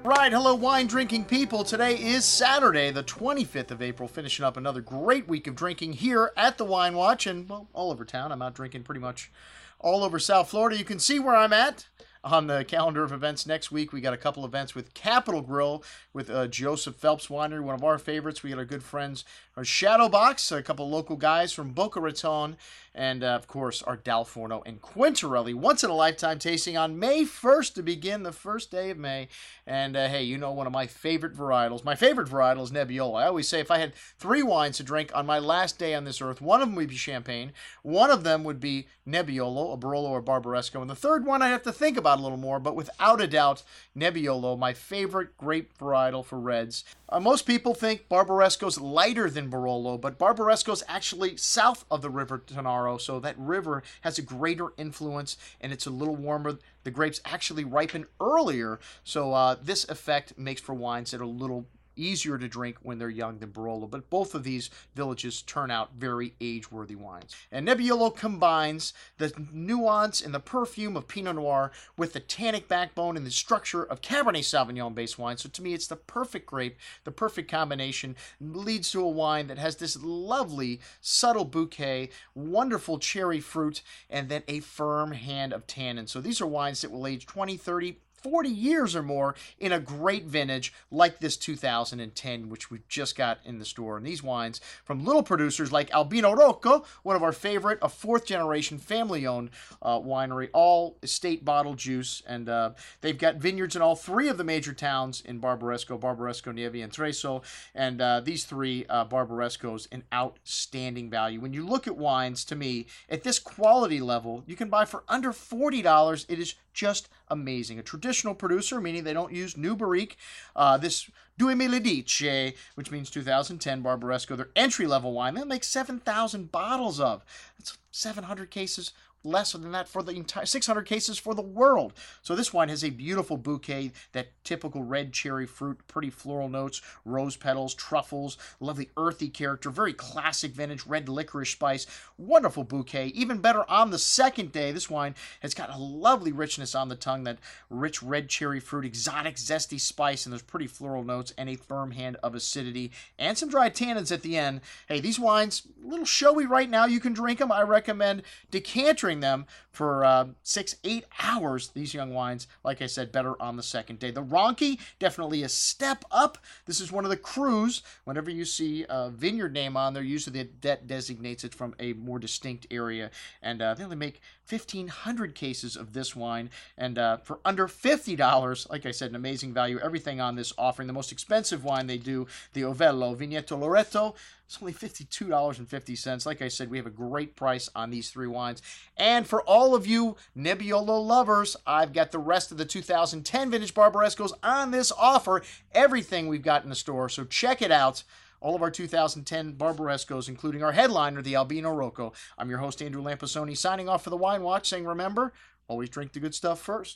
Right, hello wine drinking people. Today is Saturday, the 25th of April, finishing up another great week of drinking here at the Wine Watch and, well, all over town. I'm out drinking pretty much all over South Florida. You can see where I'm at on the calendar of events next week. We got a couple events with Capitol Grill with Joseph Phelps Winery, one of our favorites. We got our good friends, our Shadowbox, a couple local guys from Boca Raton, and of course our Dalforno and Quintarelli once-in-a-lifetime tasting on May 1st to begin the first day of May. And hey, you know, one of my favorite varietals. My favorite varietal is Nebbiolo. I always say if I had 3 wines to drink on my last day on this earth, one of them would be Champagne, one of them would be Nebbiolo, a Barolo or Barbaresco, and the third one I have to think about a little more, but without a doubt, Nebbiolo, my favorite grape varietal for reds. Most people think Barbaresco's lighter than Barolo, but Barbaresco's actually south of the River Tanaro, so that river has a greater influence and it's a little warmer. The grapes actually ripen earlier, so this effect makes for wines that are a little easier to drink when they're young than Barolo, but both of these villages turn out very age-worthy wines. And Nebbiolo combines the nuance and the perfume of Pinot Noir with the tannic backbone and the structure of Cabernet Sauvignon-based wine. So to me, it's the perfect grape, the perfect combination. Leads to a wine that has this lovely, subtle bouquet, wonderful cherry fruit, and then a firm hand of tannin. So these are wines that will age 20, 30, 40 years or more in a great vintage like this 2010, which we just got in the store. And these wines from little producers like Albina Rocca, one of our favorite, a 4th generation family-owned winery, all estate bottled juice. And they've got vineyards in all 3 of the major towns in Barbaresco, Neve, and Treso. And these 3 Barbarescos, an outstanding value. When you look at wines, to me, at this quality level, you can buy for under $40. It is just amazing. A traditional producer, meaning they don't use new barrique. This 2010, which means 2010 Barbaresco, their entry-level wine, they'll make 7,000 bottles of. That's 700 cases less than that for the entire 600 cases for the world. So this wine has a beautiful bouquet, that typical red cherry fruit, pretty floral notes, rose petals, truffles, lovely earthy character, very classic vintage, red licorice spice, wonderful bouquet. Even better on the second day, this wine has got a lovely richness on the tongue, that rich red cherry fruit, exotic zesty spice, and those pretty floral notes, and a firm hand of acidity, and some dry tannins at the end. Hey, these wines, a little showy right now. You can drink them. I recommend decantering them for 6-8 hours. These young wines, like I said, better on the second day. The Ronchi, definitely a step up. This is one of the crus. Whenever you see a vineyard name on there, usually that designates it from a more distinct area. And they only make 1,500 cases of this wine, and for under $50, like I said, an amazing value. Everything on this offering. The most expensive wine they do, the Ovello Vigneto Loreto, it's only $52.50. Like I said, we have a great price on these 3 wines. And for all of you Nebbiolo lovers, I've got the rest of the 2010 vintage Barbarescos on this offer. Everything we've got in the store, so check it out. All of our 2010 Barbarescos, including our headliner, the Albina Rocca. I'm your host, Andrew Lampasoni, signing off for the Wine Watch, saying remember, always drink the good stuff first.